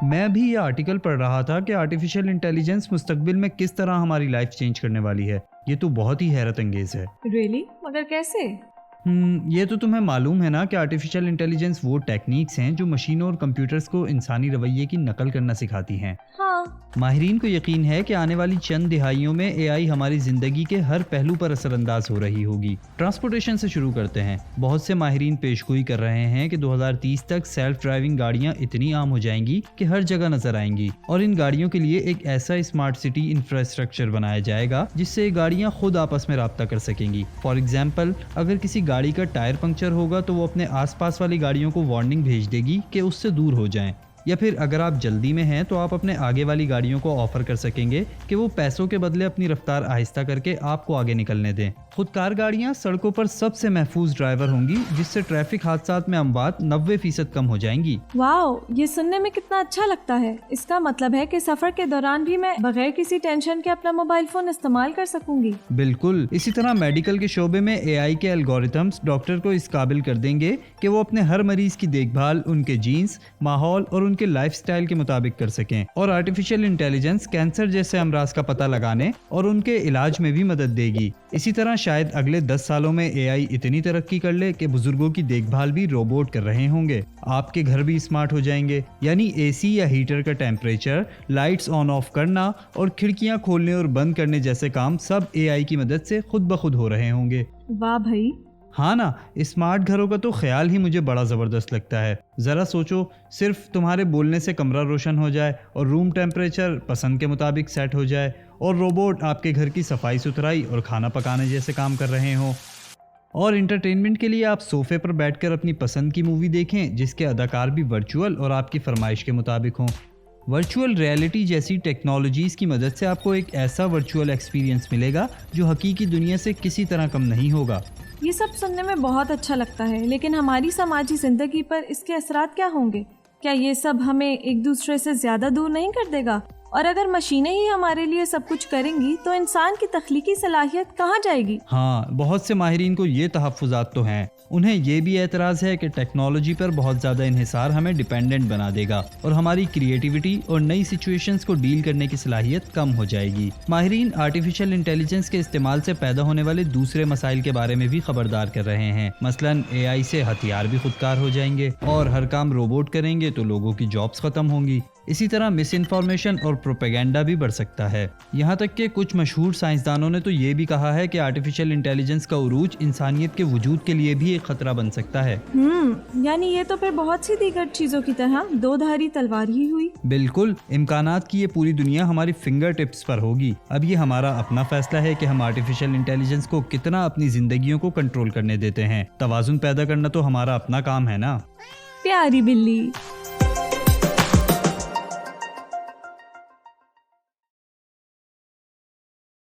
میں بھی یہ آرٹیکل پڑھ رہا تھا کہ آرٹیفیشل انٹیلیجنس مستقبل میں کس طرح ہماری لائف چینج کرنے والی ہے. یہ تو بہت ہی حیرت انگیز ہے. ریئلی؟ مگر کیسے؟ یہ تو تمہیں معلوم ہے نا کہ آرٹیفیشل انٹیلیجنس وہ ٹیکنیکس ہیں جو مشینوں اور کمپیوٹرز کو انسانی رویے کی نقل کرنا سکھاتی ہیں. ہاں. ماہرین کو یقین ہے کہ آنے والی چند دہائیوں میں اے آئی ہماری زندگی کے ہر پہلو پر اثر انداز ہو رہی ہوگی. ٹرانسپورٹیشن سے شروع کرتے ہیں. بہت سے ماہرین پیشگوئی کر رہے ہیں کہ 2030 تک سیلف ڈرائیونگ گاڑیاں اتنی عام ہو جائیں گی کہ ہر جگہ نظر آئیں گی، اور ان گاڑیوں کے لیے ایک ایسا اسمارٹ سٹی انفراسٹرکچر بنایا جائے گا جس سے گاڑیاں خود آپس میں رابطہ کر سکیں گی. فار ایگزامپل، اگر کسی گاڑی کا ٹائر پنکچر ہوگا تو وہ اپنے آس پاس والی گاڑیوں کو وارننگ بھیج دے گی کہ اس سے دور ہو جائیں. یا پھر اگر آپ جلدی میں ہیں تو آپ اپنے آگے والی گاڑیوں کو آفر کر سکیں گے کہ وہ پیسوں کے بدلے اپنی رفتار آہستہ کر کے آپ کو آگے نکلنے دیں. خودکار گاڑیاں سڑکوں پر سب سے محفوظ ڈرائیور ہوں گی، جس سے ٹریفک حادثات میں اموات 90% کم ہو جائیں گی. واو، یہ سننے میں کتنا اچھا لگتا ہے. اس کا مطلب ہے کہ سفر کے دوران بھی میں بغیر کسی ٹینشن کے اپنا موبائل فون استعمال کر سکوں گی. بالکل. اسی طرح میڈیکل کے شعبے میں اے آئی کے الگورتھمز ڈاکٹر کو اس قابل کر دیں گے کہ وہ اپنے ہر مریض کی دیکھ بھال ان کے جینز، ماحول اور ان کے لائف سٹائل کے مطابق کر سکیں. اور آرٹیفیشل انٹیلیجنس کینسر جیسے امراض کا پتہ لگانے اور ان کے علاج میں بھی مدد دے گی. اسی طرح شاید اگلے 10 سالوں میں اے آئی اتنی ترقی کر لے کہ بزرگوں کی دیکھ بھال بھی روبوٹ کر رہے ہوں گے. آپ کے گھر بھی اسمارٹ ہو جائیں گے، یعنی اے سی یا ہیٹر کا ٹیمپریچر، لائٹس آن آف کرنا اور کھڑکیاں کھولنے اور بند کرنے جیسے کام سب اے آئی کی مدد سے خود بخود ہو رہے ہوں گے. واہ بھائی. ہاں نا، اسمارٹ گھروں کا تو خیال ہی مجھے بڑا زبردست لگتا ہے. ذرا سوچو، صرف تمہارے بولنے سے کمرہ روشن ہو جائے اور روم ٹیمپریچر پسند کے مطابق سیٹ ہو جائے، اور روبوٹ آپ کے گھر کی صفائی ستھرائی اور کھانا پکانے جیسے کام کر رہے ہوں. اور انٹرٹینمنٹ کے لیے آپ صوفے پر بیٹھ کر اپنی پسند کی مووی دیکھیں جس کے اداکار بھی ورچوئل اور آپ کی فرمائش کے مطابق ہوں. ورچوئل ریئلٹی جیسی ٹیکنالوجیز کی مدد سے آپ کو ایک ایسا ورچوئل ایکسپیرینس ملے گا جو حقیقی دنیا سے کسی طرح کم نہیں ہوگا. یہ سب سننے میں بہت اچھا لگتا ہے، لیکن ہماری سماجی زندگی پر اس کے اثرات کیا ہوں گے؟ کیا یہ سب ہمیں ایک دوسرے سے زیادہ دور نہیں کر دے گا؟ اور اگر مشینیں ہی ہمارے لیے سب کچھ کریں گی تو انسان کی تخلیقی صلاحیت کہاں جائے گی؟ ہاں، بہت سے ماہرین کو یہ تحفظات تو ہیں. انہیں یہ بھی اعتراض ہے کہ ٹیکنالوجی پر بہت زیادہ انحصار ہمیں ڈیپینڈنٹ بنا دے گا اور ہماری کریٹیوٹی اور نئی سچویشنز کو ڈیل کرنے کی صلاحیت کم ہو جائے گی. ماہرین آرٹیفیشل انٹیلیجنس کے استعمال سے پیدا ہونے والے دوسرے مسائل کے بارے میں بھی خبردار کر رہے ہیں. مثلاً اے آئی سے ہتھیار بھی خودکار ہو جائیں گے، اور ہر کام روبوٹ کریں گے تو لوگوں کی جابز ختم ہوں گی. اسی طرح مس انفارمیشن اور پروپیگنڈا بھی بڑھ سکتا ہے. یہاں تک کہ کچھ مشہور سائنسدانوں نے تو یہ بھی کہا ہے کہ آرٹیفیشل انٹیلیجنس کا عروج انسانیت کے وجود کے لیے بھی ایک خطرہ بن سکتا ہے. یعنی یہ تو پھر بہت سی دیگر چیزوں کی طرح دو دھاری تلوار ہی ہوئی. بالکل. امکانات کی یہ پوری دنیا ہماری فنگر ٹپس پر ہوگی. اب یہ ہمارا اپنا فیصلہ ہے کہ ہم آرٹیفیشل انٹیلیجنس کو کتنا اپنی زندگیوں کو کنٹرول کرنے دیتے ہیں. توازن پیدا کرنا تو ہمارا اپنا کام ہے نا. پیاری بلی.